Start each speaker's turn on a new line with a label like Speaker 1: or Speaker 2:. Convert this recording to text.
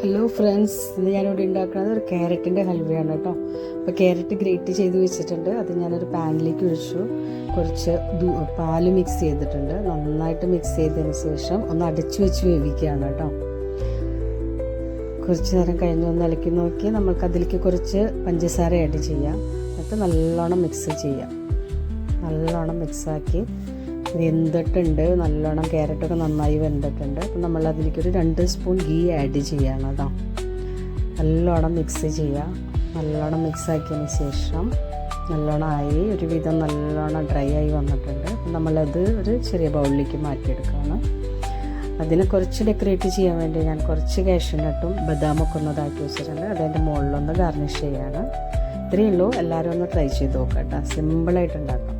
Speaker 1: Hello friends, ഇന്ന് ഞാനിവിടെ ഉണ്ടാക്കുന്നത് ഒരു ക്യാരറ്റിൻ്റെ ഹൽവയാണ് കേട്ടോ. അപ്പോൾ ക്യാരറ്റ് ഗ്രേറ്റ് ചെയ്ത് വെച്ചിട്ടുണ്ട്. അത് ഞാനൊരു പാനിലേക്ക് ഒഴിച്ചു. കുറച്ച് പാല് മിക്സ് ചെയ്തിട്ടുണ്ട്. നന്നായിട്ട് മിക്സ് ചെയ്തതിന് ശേഷം ഒന്ന് അടച്ചു വെച്ച് വേവിക്കുകയാണ് കേട്ടോ. കുറച്ച് നേരം കഴിഞ്ഞ് ഒന്ന് ഇളക്കി നോക്കി നമുക്ക് അതിലേക്ക് കുറച്ച് പഞ്ചസാര ആഡ് ചെയ്യാം. എന്നിട്ട് നല്ലോണം മിക്സ് ചെയ്യാം. നല്ലോണം മിക്സാക്കി വെന്തിട്ടുണ്ട്. നല്ലോണം ക്യാരറ്റൊക്കെ നന്നായി വെന്തിട്ടുണ്ട്. അപ്പം നമ്മൾ അതിലേക്കൊരു 2 സ്പൂൺ ഗീ ആഡ് ചെയ്യണം കേട്ടോ. നല്ലോണം മിക്സ് ചെയ്യുക. നല്ലോണം മിക്സാക്കിയതിന് ശേഷം നല്ലോണം ആയി ഒരുവിധം നല്ലോണം ഡ്രൈ ആയി വന്നിട്ടുണ്ട്. അപ്പം നമ്മളത് ഒരു ചെറിയ ബൗളിലേക്ക് മാറ്റിയെടുക്കുകയാണ്. അതിനെ കുറച്ച് ഡെക്കറേറ്റ് ചെയ്യാൻ വേണ്ടി ഞാൻ കുറച്ച് കാഷ്യൂനട്ടും ബദാമൊക്കെ ഒന്ന് ഇതാക്കി വെച്ചിട്ടുണ്ട്. അതിൻ്റെ മുകളിലൊന്ന് ഗാർണിഷ് ചെയ്യാണ്. ഇത്രയേ ഉള്ളൂ. എല്ലാവരും ഒന്ന് ട്രൈ ചെയ്ത് നോക്കാം കേട്ടോ. സിമ്പിളായിട്ട് ഉണ്ടാക്കാം.